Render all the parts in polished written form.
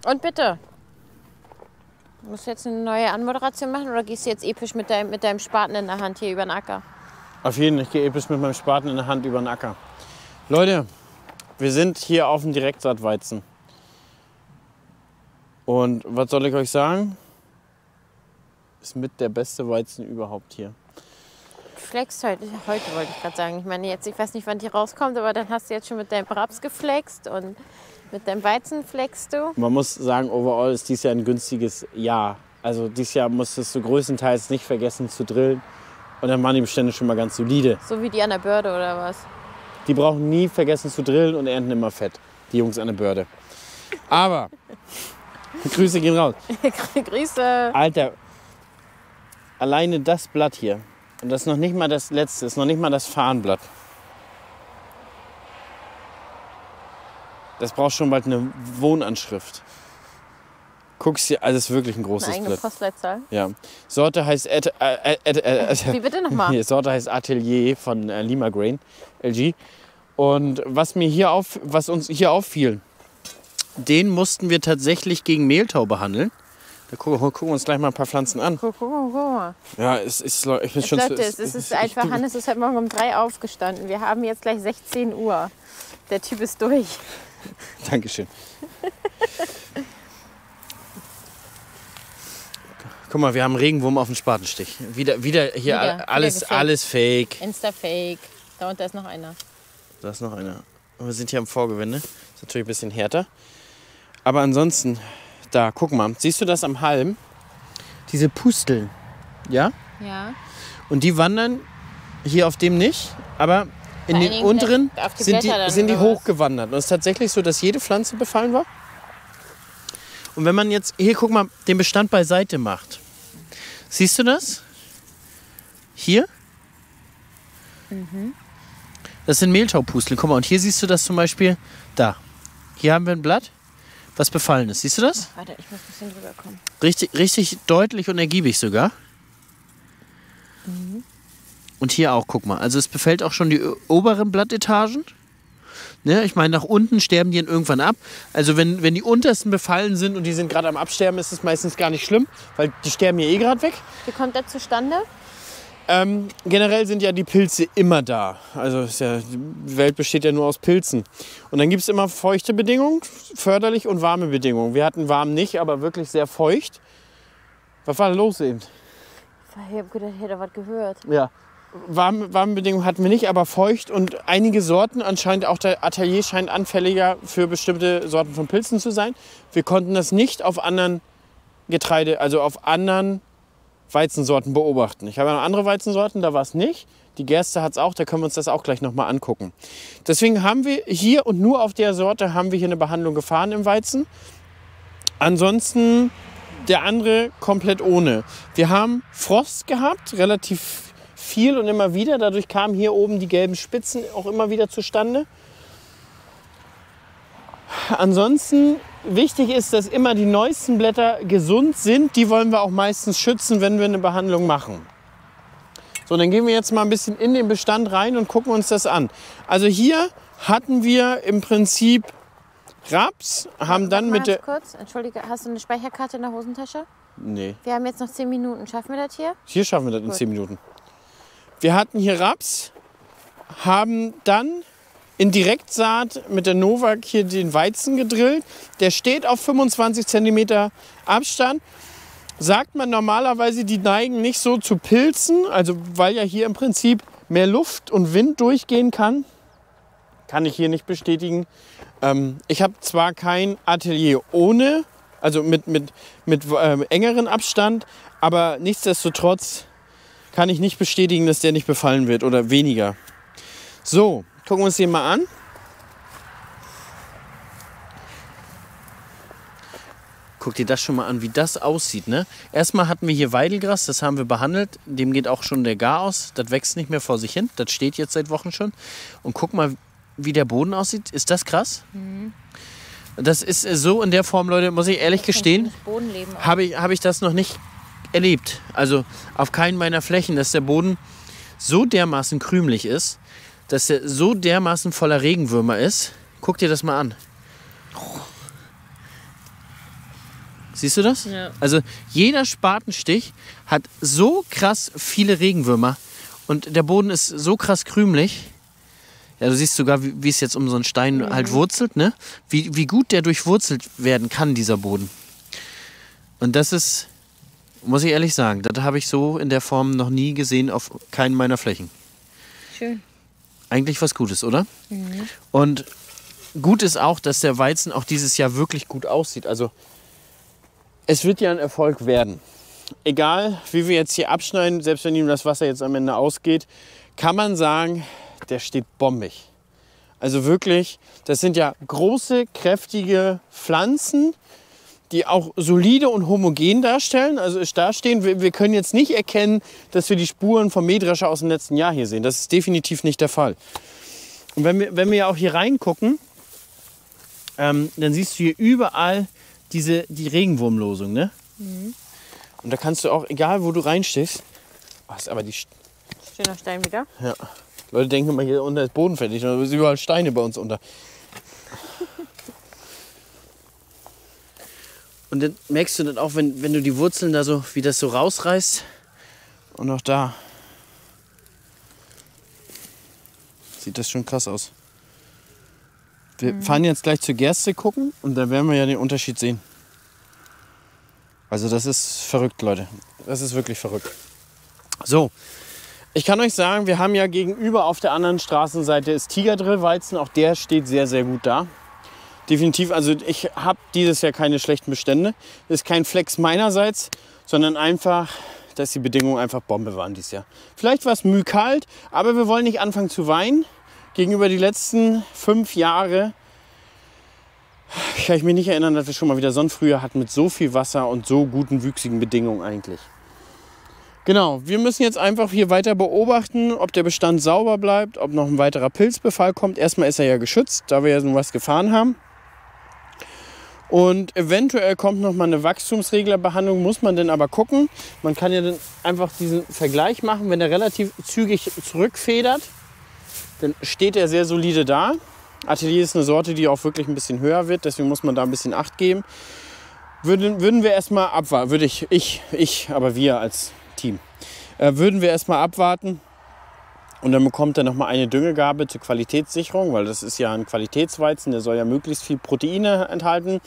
Und bitte. Musst du jetzt eine neue Anmoderation machen oder gehst du jetzt episch mit deinem Spaten in der Hand hier über den Acker? Auf jeden Fall, ich gehe episch mit meinem Spaten in der Hand über den Acker. Leute, wir sind hier auf dem Direktsaatweizen. Und was soll ich euch sagen? Ist mit der beste Weizen überhaupt hier. Flext heute wollte ich gerade sagen. Ich meine, jetzt, ich weiß nicht, wann die rauskommt, aber dann hast du jetzt schon mit deinem Raps geflext und mit deinem Weizen flexst du. Man muss sagen, overall ist dies Jahr ein günstiges Jahr. Also dieses Jahr musstest du größtenteils nicht vergessen zu drillen. Und dann waren die Bestände schon mal ganz solide. So wie die an der Börde oder was? Die brauchen nie vergessen zu drillen und ernten immer Fett. Die Jungs an der Börde. Aber, Grüße gehen raus. Grüße. Alter, alleine das Blatt hier. Und das ist noch nicht mal das letzte, ist noch nicht mal das Farnblatt. Das braucht schon bald eine Wohnanschrift. Guck's dir, also das ist wirklich ein großes Eine eigene Blatt. Postleitzahl. Ja. Sorte heißt Wie bitte nochmal? Sorte heißt Atelier von Lima Grain, LG. Und was uns hier auffiel, den mussten wir tatsächlich gegen Mehltau behandeln. Da gucken wir uns gleich mal ein paar Pflanzen an. Guck mal. Ja, ich bin schon Leute, es ist einfach, Hannes ist heute Morgen um 3 aufgestanden. Wir haben jetzt gleich 16 Uhr. Der Typ ist durch. Dankeschön. Guck mal, wir haben einen Regenwurm auf dem Spatenstich. Wieder hier alles fake. Insta-Fake. Da unten ist noch einer. Da ist noch einer. Und wir sind hier am Vorgewende. Ist natürlich ein bisschen härter. Aber ansonsten, da, guck mal. Siehst du das am Halm? Diese Pusteln. Ja? Ja. Und die wandern hier auf dem nicht. Aber in den unteren sind die hochgewandert. Und es ist tatsächlich so, dass jede Pflanze befallen war. Und wenn man jetzt, hier guck mal, den Bestand beiseite macht. Siehst du das? Hier? Mhm. Das sind Mehltaupusteln. Guck mal, und hier siehst du das zum Beispiel da. Hier haben wir ein Blatt, was befallen ist. Siehst du das? Ach, warte, ich muss ein bisschen drüber kommen. Richtig deutlich und ergiebig sogar. Mhm. Und hier auch, guck mal. Also es befällt auch schon die oberen Blattetagen. Ne, ich meine, nach unten sterben die dann irgendwann ab. Also wenn die untersten befallen sind und die sind gerade am Absterben, ist es meistens gar nicht schlimm, weil die sterben ja eh gerade weg. Wie kommt das zustande? Generell sind ja die Pilze immer da. Also die Welt besteht ja nur aus Pilzen. Und dann gibt es immer feuchte Bedingungen, förderlich und warme Bedingungen. Wir hatten warm nicht, aber wirklich sehr feucht. Was war da los eben? Ich habe gedacht, ich hätte was gehört. Ja. Warme Bedingungen hatten wir nicht, aber feucht und einige Sorten, anscheinend auch der Atelier scheint anfälliger für bestimmte Sorten von Pilzen zu sein. Wir konnten das nicht auf anderen Getreide, also auf anderen Weizensorten beobachten. Ich habe noch andere Weizensorten, da war es nicht. Die Gerste hat es auch, da können wir uns das auch gleich nochmal angucken. Deswegen haben wir hier und nur auf der Sorte haben wir hier eine Behandlung gefahren im Weizen. Ansonsten der andere komplett ohne. Wir haben Frost gehabt, relativ viel und immer wieder. Dadurch kamen hier oben die gelben Spitzen auch immer wieder zustande. Ansonsten wichtig ist, dass immer die neuesten Blätter gesund sind. Die wollen wir auch meistens schützen, wenn wir eine Behandlung machen. So, dann gehen wir jetzt mal ein bisschen in den Bestand rein und gucken uns das an. Also hier hatten wir im Prinzip Raps, haben dann mit der... Kurz, entschuldige, hast du eine Speicherkarte in der Hosentasche? Nee. Wir haben jetzt noch 10 Minuten. Schaffen wir das hier? Hier schaffen wir das in 10 Minuten. Wir hatten hier Raps, haben dann in Direktsaat mit der Novak hier den Weizen gedrillt. Der steht auf 25 cm Abstand. Sagt man normalerweise, die neigen nicht so zu Pilzen, also weil ja hier im Prinzip mehr Luft und Wind durchgehen kann. Kann ich hier nicht bestätigen. Ich habe zwar kein Atelier ohne, also mit engeren Abstand, aber nichtsdestotrotz kann ich nicht bestätigen, dass der nicht befallen wird oder weniger. So, gucken wir uns den mal an. Guck dir das schon mal an, wie das aussieht. Ne? Erstmal hatten wir hier Weidelgras, das haben wir behandelt. Dem geht auch schon der Gar aus. Das wächst nicht mehr vor sich hin. Das steht jetzt seit Wochen schon. Und guck mal, wie der Boden aussieht. Ist das krass? Mhm. Das ist so in der Form, Leute, muss ich ehrlich gestehen, habe ich das noch nicht erlebt. Also auf keinen meiner Flächen, dass der Boden so dermaßen krümelig ist, dass er so dermaßen voller Regenwürmer ist. Guck dir das mal an. Siehst du das? Ja. Also jeder Spatenstich hat so krass viele Regenwürmer und der Boden ist so krass krümelig. Ja, du siehst sogar, wie es jetzt um so einen Stein halt wurzelt, ne? Wie gut der durchwurzelt werden kann, dieser Boden. Und das ist, muss ich ehrlich sagen, das habe ich so in der Form noch nie gesehen auf keinen meiner Flächen. Schön. Eigentlich was Gutes, oder? Und gut ist auch, dass der Weizen auch dieses Jahr wirklich gut aussieht. Also es wird ja ein Erfolg werden. Egal, wie wir jetzt hier abschneiden, selbst wenn ihm das Wasser jetzt am Ende ausgeht, kann man sagen, der steht bombig. Also wirklich, das sind ja große, kräftige Pflanzen, die auch solide und homogen darstellen. Also dastehen. Wir können jetzt nicht erkennen, dass wir die Spuren vom Mähdrescher aus dem letzten Jahr hier sehen. Das ist definitiv nicht der Fall. Und wenn wir ja auch hier reingucken, dann siehst du hier überall die Regenwurmlosung. Ne? Und da kannst du auch, egal wo du reinstehst, ist aber die Stehen noch Stein wieder? Ja. Leute denken immer, hier unter ist bodenfettig, da sind überall Steine bei uns unter. Und dann merkst du dann auch, wenn du die Wurzeln da so, wie das so rausreißt. Und auch da sieht das schon krass aus. Wir fahren jetzt gleich zur Gerste gucken und da werden wir ja den Unterschied sehen. Also das ist verrückt, Leute. Das ist wirklich verrückt. So, ich kann euch sagen, wir haben ja gegenüber auf der anderen Straßenseite ist Tigerdrill-Weizen. Auch der steht sehr, sehr gut da. Definitiv, also ich habe dieses Jahr keine schlechten Bestände. Das ist kein Flex meinerseits, sondern einfach, dass die Bedingungen einfach Bombe waren dieses Jahr. Vielleicht war es mühkalt, aber wir wollen nicht anfangen zu weinen. Gegenüber die letzten 5 Jahre kann ich mich nicht erinnern, dass wir schon mal wieder so ein Frühjahr hatten mit so viel Wasser und so guten, wüchsigen Bedingungen eigentlich. Genau, wir müssen jetzt einfach hier weiter beobachten, ob der Bestand sauber bleibt, ob noch ein weiterer Pilzbefall kommt. Erstmal ist er ja geschützt, da wir ja so was gefahren haben. Und eventuell kommt noch mal eine Wachstumsreglerbehandlung, muss man dann aber gucken. Man kann ja dann einfach diesen Vergleich machen, wenn er relativ zügig zurückfedert, dann steht er sehr solide da. Atelier ist eine Sorte, die auch wirklich ein bisschen höher wird, deswegen muss man da ein bisschen Acht geben. Würden wir erstmal abwarten, aber wir als Team, würden wir erstmal abwarten und dann bekommt er noch mal eine Düngegabe zur Qualitätssicherung, weil das ist ja ein Qualitätsweizen, der soll ja möglichst viel Proteine enthalten.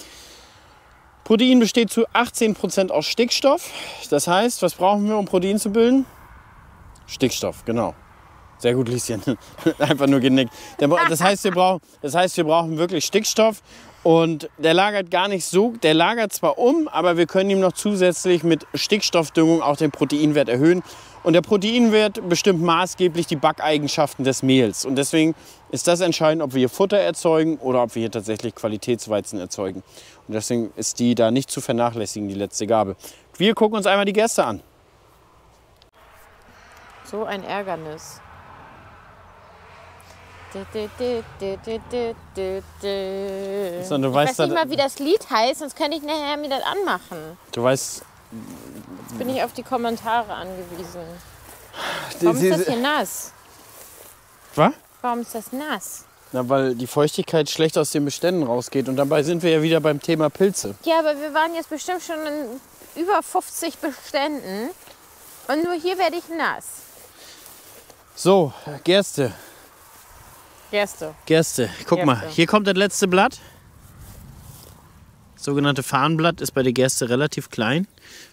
Protein besteht zu 18% aus Stickstoff. Das heißt, was brauchen wir, um Protein zu bilden? Stickstoff, genau. Sehr gut, Lieschen. Einfach nur genickt. Das heißt, wir brauchen wirklich Stickstoff. Und der lagert gar nicht so, der lagert zwar aber wir können ihm noch zusätzlich mit Stickstoffdüngung auch den Proteinwert erhöhen. Und der Proteinwert bestimmt maßgeblich die Backeigenschaften des Mehls. Und deswegen ist das entscheidend, ob wir hier Futter erzeugen oder ob wir hier tatsächlich Qualitätsweizen erzeugen. Und deswegen ist die da nicht zu vernachlässigen, die letzte Gabe. Wir gucken uns einmal die Gerste an. So ein Ärgernis. So, ich weiß nicht mal, wie das Lied heißt, sonst könnte ich nachher mir das anmachen. Du weißt... Jetzt bin ich auf die Kommentare angewiesen. Warum ist das hier nass? Was? Warum ist das nass? Na, weil die Feuchtigkeit schlecht aus den Beständen rausgeht. Und dabei sind wir ja wieder beim Thema Pilze. Ja, aber wir waren jetzt bestimmt schon in über 50 Beständen. Und nur hier werde ich nass. So, Gerste. Guck mal, hier kommt das letzte Blatt. Das sogenannte Farnblatt ist bei der Gerste relativ klein.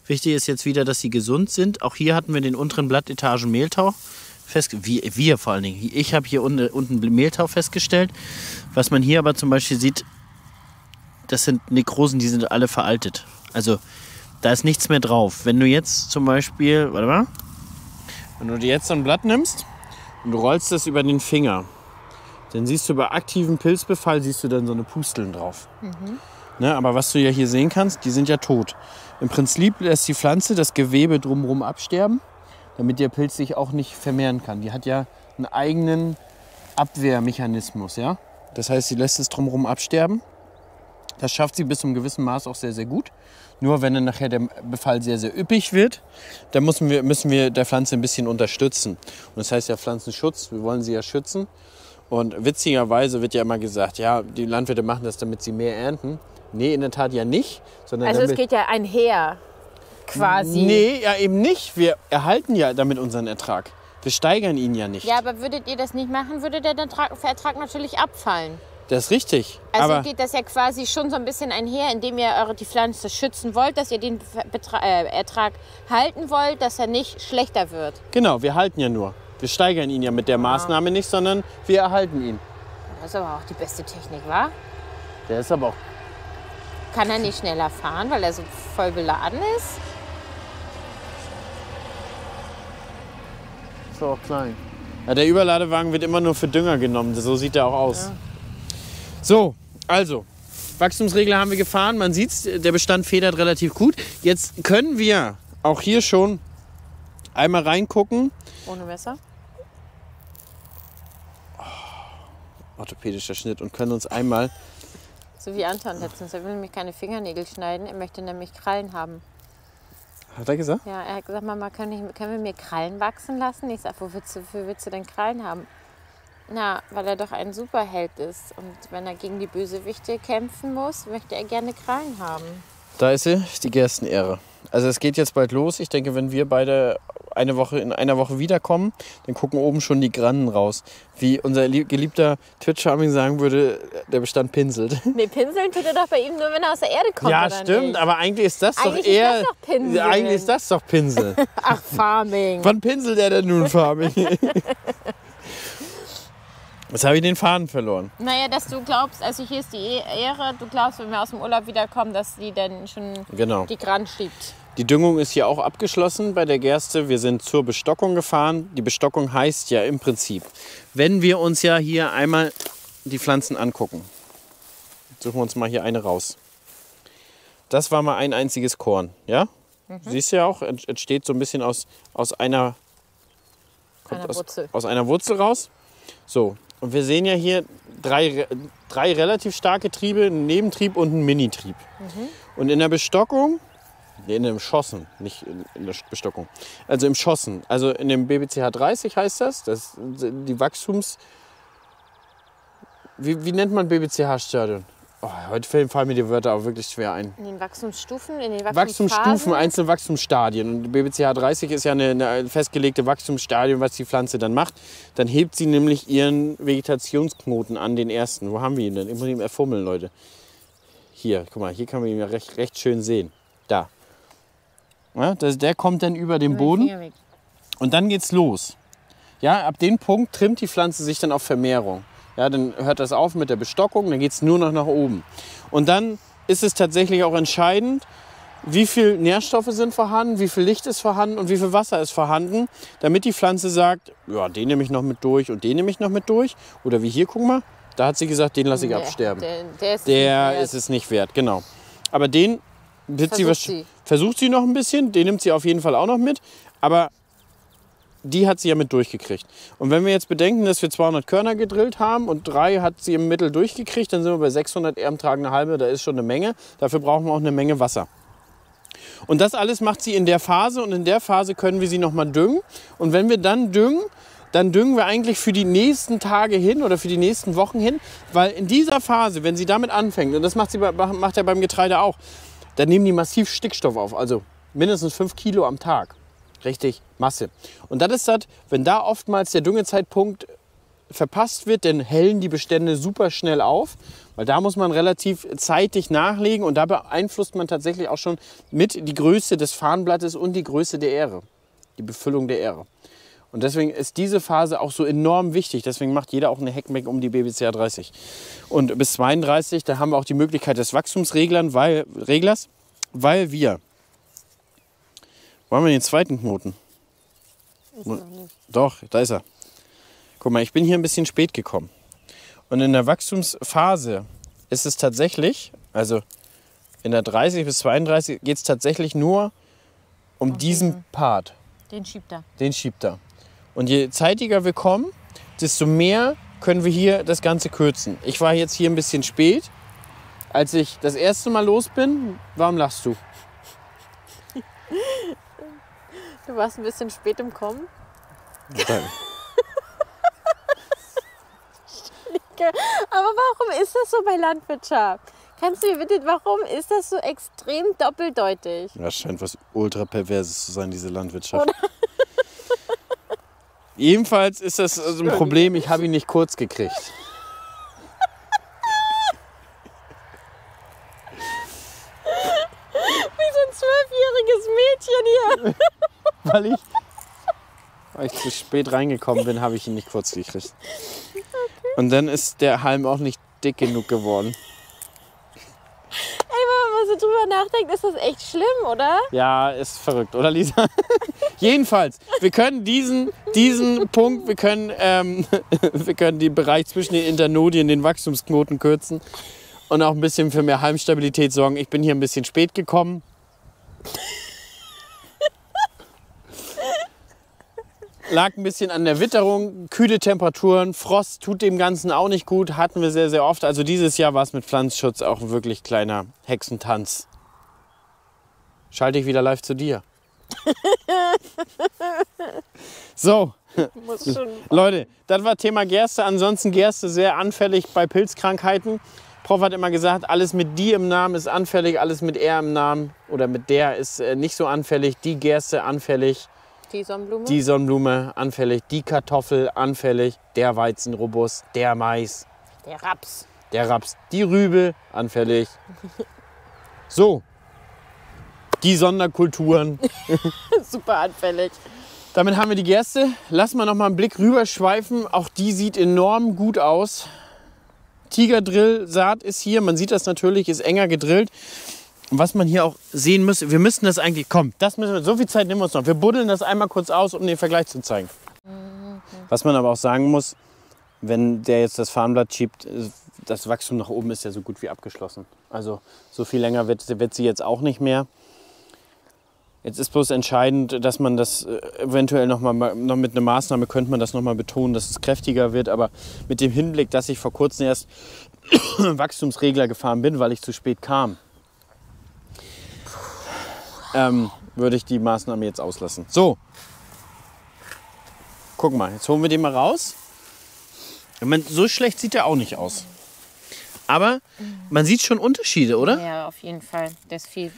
Wichtig ist jetzt wieder, dass sie gesund sind. Auch hier hatten wir den unteren Blattetagen Mehltau wir vor allen Dingen. Ich habe hier unten Mehltau festgestellt. Was man hier aber zum Beispiel sieht, das sind Nekrosen, die sind alle veraltet. Also da ist nichts mehr drauf. Wenn du jetzt zum Beispiel, wenn du dir jetzt so ein Blatt nimmst und du rollst das über den Finger, dann siehst du bei aktivem Pilzbefall, siehst du dann so eine Pusteln drauf. Ne, aber was du ja hier sehen kannst, die sind ja tot. Im Prinzip lässt die Pflanze das Gewebe drumherum absterben, damit der Pilz sich auch nicht vermehren kann. Die hat ja einen eigenen Abwehrmechanismus. Ja? Das heißt, sie lässt es drumherum absterben. Das schafft sie bis zu einem gewissen Maß auch sehr, sehr gut. Nur wenn dann nachher der Befall sehr, sehr üppig wird, dann müssen wir der Pflanze ein bisschen unterstützen. Und das heißt ja Pflanzenschutz, wir wollen sie ja schützen. Und witzigerweise wird ja immer gesagt, ja, die Landwirte machen das, damit sie mehr ernten. Nee, in der Tat ja nicht. Sondern Also damit, es geht ja einher, quasi. Nee, ja eben nicht. Wir erhalten ja damit unseren Ertrag. Wir steigern ihn ja nicht. Ja, aber würdet ihr das nicht machen, würde der Ertrag natürlich abfallen. Das ist richtig. Also aber geht das ja quasi schon so ein bisschen einher, indem ihr die Pflanze schützen wollt, dass ihr den Ertrag halten wollt, dass er nicht schlechter wird. genau, wir halten ja nur. Wir steigern ihn ja mit der Maßnahme nicht, sondern wir erhalten ihn. Das ist aber auch die beste Technik, wa? Der ist aber auch... Kann er nicht schneller fahren, weil er so voll beladen ist? Ist auch klein. Ja, der Überladewagen wird immer nur für Dünger genommen. So sieht er auch aus. Ja. So, also, Wachstumsregler haben wir gefahren. Man sieht, der Bestand federt relativ gut. Jetzt können wir auch hier schon einmal reingucken. Ohne Messer? Orthopädischer Schnitt und können uns einmal... So wie Anton letztens. Er will nämlich keine Fingernägel schneiden. Er möchte nämlich Krallen haben. Hat er gesagt? Ja, er hat gesagt, Mama, können wir mir Krallen wachsen lassen? Ich sage, wofür willst du denn Krallen haben? Na, weil er doch ein Superheld ist. Und wenn er gegen die Bösewichte kämpfen muss, möchte er gerne Krallen haben. Da ist sie, die Gerstenehre. Also es geht jetzt bald los. Ich denke, wenn wir beide in einer Woche wiederkommen, dann gucken oben schon die Grannen raus. Wie unser geliebter Twitch-Charming sagen würde, der Bestand pinselt. Nee, pinseln tut er doch bei ihm nur, wenn er aus der Erde kommt, Ja, oder stimmt, nicht? aber eigentlich ist das Eigentlich doch eher... ist das doch Pinseln. Eigentlich ist das doch Pinsel. Ach, Farming. Wann pinselt er denn nun, Farming? Jetzt habe ich den Faden verloren. Naja, dass du glaubst, also hier ist die Ehre, du glaubst, wenn wir aus dem Urlaub wiederkommen, dass die dann schon Genau. die Gran schiebt. Die Düngung ist hier auch abgeschlossen bei der Gerste. Wir sind zur Bestockung gefahren. Die Bestockung heißt ja im Prinzip, wenn wir uns ja hier einmal die Pflanzen angucken. Suchen wir uns mal hier eine raus. Das war mal ein einziges Korn, ja? Siehst du ja auch, entsteht so ein bisschen aus einer Wurzel. aus einer Wurzel raus. So, und wir sehen ja hier drei relativ starke Triebe, einen Nebentrieb und einen Minitrieb. Und in der Bestockung, in dem Schossen, nicht in der Bestockung, also im Schossen, also in dem BBCH 30 heißt das, die Wachstums... Wie nennt man BBCH-Stadion? Oh, heute fallen mir die Wörter aber wirklich schwer ein. In den Wachstumsstufen, in den Wachstumsstufen, einzelne Wachstumsstadien. Und BBCH 30 ist ja eine festgelegte Wachstumsstadium, was die Pflanze dann macht. Dann hebt sie nämlich ihren Vegetationsknoten an, den ersten. Wo haben wir ihn denn? Ich muss ihn erfummeln, Leute. Hier, guck mal, hier kann man ihn ja recht schön sehen. Da. Ja, der kommt dann über den Boden und dann geht's los. Ja, ab dem Punkt trimmt die Pflanze sich dann auf Vermehrung. Ja, dann hört das auf mit der Bestockung, dann geht es nur noch nach oben. Und dann ist es tatsächlich auch entscheidend, wie viel Nährstoffe sind vorhanden, wie viel Licht ist vorhanden und wie viel Wasser ist vorhanden, damit die Pflanze sagt, ja, den nehme ich noch mit durch und den nehme ich noch mit durch. Oder wie hier, guck mal, da hat sie gesagt, den lasse ich absterben. Der ist es nicht wert, genau. Aber den versucht sie noch ein bisschen, den nimmt sie auf jeden Fall auch noch mit. Aber die hat sie ja mit durchgekriegt. Und wenn wir jetzt bedenken, dass wir 200 Körner gedrillt haben und 3 hat sie im Mittel durchgekriegt, dann sind wir bei 600 Erbentragen eine halbe. Da ist schon eine Menge. Dafür brauchen wir auch eine Menge Wasser. Und das alles macht sie in der Phase. Und in der Phase können wir sie nochmal düngen. Und wenn wir dann düngen wir eigentlich für die nächsten Tage hin oder für die nächsten Wochen hin. Weil in dieser Phase, wenn sie damit anfängt, und das macht ja beim Getreide auch, dann nehmen die massiv Stickstoff auf. Also mindestens 5 Kilo am Tag. Richtig Masse. Und das ist das, wenn da oftmals der Düngezeitpunkt verpasst wird, dann hellen die Bestände super schnell auf. Weil da muss man relativ zeitig nachlegen und da beeinflusst man tatsächlich auch schon mit die Größe des Farnblattes und die Größe der Ähre. Die Befüllung der Ähre. Und deswegen ist diese Phase auch so enorm wichtig. Deswegen macht jeder auch eine Heckmeck um die BBCH 30. Und bis 32, da haben wir auch die Möglichkeit des Wachstumsreglers, weil wir... Wo haben wir den zweiten Knoten? Ist noch nicht. Doch, da ist er. Guck mal, ich bin hier ein bisschen spät gekommen. Und in der Wachstumsphase ist es tatsächlich, also in der 30 bis 32 geht es tatsächlich nur um diesen Part. Den schiebt er. Den schiebt er. Und je zeitiger wir kommen, desto mehr können wir hier das Ganze kürzen. Ich war jetzt hier ein bisschen spät. Als ich das erste Mal los bin, warum lachst du? Du warst ein bisschen spät im Kommen. Danke. Aber warum ist das so bei Landwirtschaft? Kannst du mir bitte, warum ist das so extrem doppeldeutig? Das scheint was ultra perverses zu sein, diese Landwirtschaft. Jedenfalls ist das ein Problem, ich habe ihn nicht kurz gekriegt. Wie so ein 12-jähriges Mädchen hier. Weil ich zu spät reingekommen bin, habe ich ihn nicht kurz gekriegt. Und dann ist der Halm auch nicht dick genug geworden. Ey, wenn man so drüber nachdenkt, ist das echt schlimm, oder? Ja, ist verrückt, oder Lisa? Jedenfalls, wir können diesen Punkt, wir können den Bereich zwischen den Internodien, den Wachstumsknoten kürzen und auch ein bisschen für mehr Halmstabilität sorgen. Ich bin hier ein bisschen spät gekommen. Lag ein bisschen an der Witterung, kühle Temperaturen, Frost tut dem Ganzen auch nicht gut, hatten wir sehr, sehr oft. Also dieses Jahr war es mit Pflanzenschutz auch ein wirklich kleiner Hexentanz. Schalte ich wieder live zu dir. So, Leute, das war Thema Gerste. Ansonsten Gerste sehr anfällig bei Pilzkrankheiten. Prof hat immer gesagt, alles mit die im Namen ist anfällig, alles mit er im Namen oder mit der ist nicht so anfällig. Die Gerste anfällig. Die Sonnenblume? Die Sonnenblume anfällig, die Kartoffel anfällig, der Weizen robust, der Mais, Der Raps. der Raps, die Rübe anfällig. So, die Sonderkulturen. Super anfällig. Damit haben wir die Gerste. Lass mal noch mal einen Blick rüberschweifen. Auch die sieht enorm gut aus. Tigerdrill-Saat ist hier. Man sieht das natürlich, ist enger gedrillt. Und was man hier auch sehen muss, wir müssen das eigentlich, so viel Zeit nehmen wir uns noch. Wir buddeln das einmal kurz aus, um den Vergleich zu zeigen. Was man aber auch sagen muss, wenn der jetzt das Farnblatt schiebt, das Wachstum nach oben ist ja so gut wie abgeschlossen. Also so viel länger wird sie jetzt auch nicht mehr. Jetzt ist bloß entscheidend, dass man das eventuell noch mit einer Maßnahme könnte man das noch mal betonen, dass es kräftiger wird. Aber mit dem Hinblick, dass ich vor kurzem erst Wachstumsregler gefahren bin, weil ich zu spät kam, würde ich die Maßnahme jetzt auslassen. So, guck mal, jetzt holen wir den mal raus. Ich meine, so schlecht sieht der auch nicht aus. Aber man sieht schon Unterschiede, oder? Ja, auf jeden Fall. Der ist viel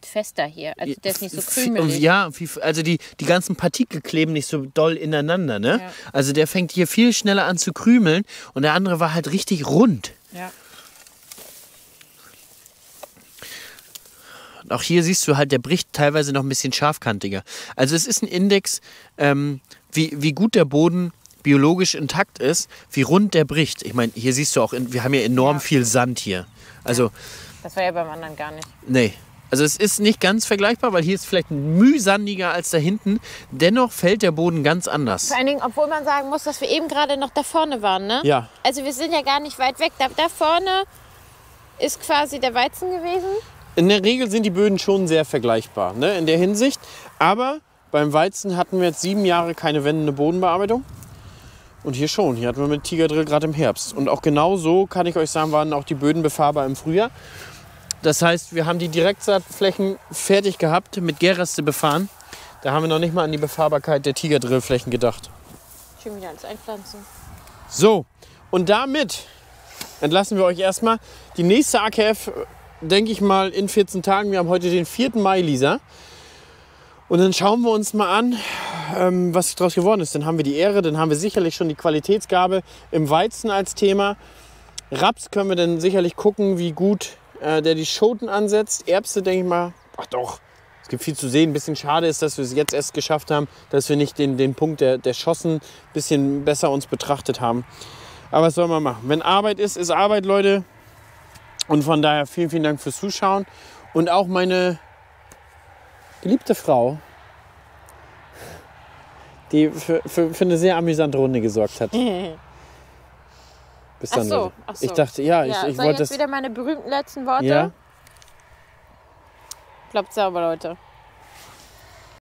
fester hier. Also der ist nicht so krümelig. Ja, also die ganzen Partikel kleben nicht so doll ineinander. Ne? Ja. Also der fängt hier viel schneller an zu krümeln und der andere war halt richtig rund. Ja. Auch hier siehst du halt, der bricht teilweise noch ein bisschen scharfkantiger. Also es ist ein Index, wie gut der Boden biologisch intakt ist, wie rund der bricht. Ich meine, hier siehst du auch, wir haben ja enorm viel Sand hier. Also, das war ja beim anderen gar nicht. Nee. Also es ist nicht ganz vergleichbar, weil hier ist vielleicht mühsandiger als da hinten. Dennoch fällt der Boden ganz anders. Vor allen Dingen, obwohl man sagen muss, dass wir eben gerade noch da vorne waren, ne? Ja. Also wir sind ja gar nicht weit weg. Da vorne ist quasi der Weizen gewesen. In der Regel sind die Böden schon sehr vergleichbar, ne, in der Hinsicht. Aber beim Weizen hatten wir jetzt 7 Jahre keine wendende Bodenbearbeitung. Und hier schon. Hier hatten wir mit Tigerdrill gerade im Herbst. Und auch genau so, kann ich euch sagen, waren auch die Böden befahrbar im Frühjahr. Das heißt, wir haben die Direktsaatflächen fertig gehabt, mit Gärreste befahren. Da haben wir noch nicht mal an die Befahrbarkeit der Tigerdrillflächen gedacht. Schön wieder alles einpflanzen. So, und damit entlassen wir euch erstmal. Die nächste AKF, denke ich mal, in 14 Tagen. Wir haben heute den 4. Mai, Lisa. Und dann schauen wir uns mal an, was daraus geworden ist. Dann haben wir die Ähre, dann haben wir sicherlich schon die Qualitätsgabe im Weizen als Thema. Raps können wir dann sicherlich gucken, wie gut der die Schoten ansetzt. Erbse, denke ich mal, ach doch, es gibt viel zu sehen. Ein bisschen schade ist, dass wir es jetzt erst geschafft haben, dass wir nicht den Punkt der Schossen ein bisschen besser uns betrachtet haben. Aber was soll man machen? Wenn Arbeit ist, ist Arbeit, Leute. Und von daher vielen, vielen Dank fürs Zuschauen. Und auch meine geliebte Frau, die für eine sehr amüsante Runde gesorgt hat. Bis dann, Leute. Ach so. Ich dachte, ich soll wollte jetzt wieder meine berühmten letzten Worte? Ja. Bleibt sauber, Leute.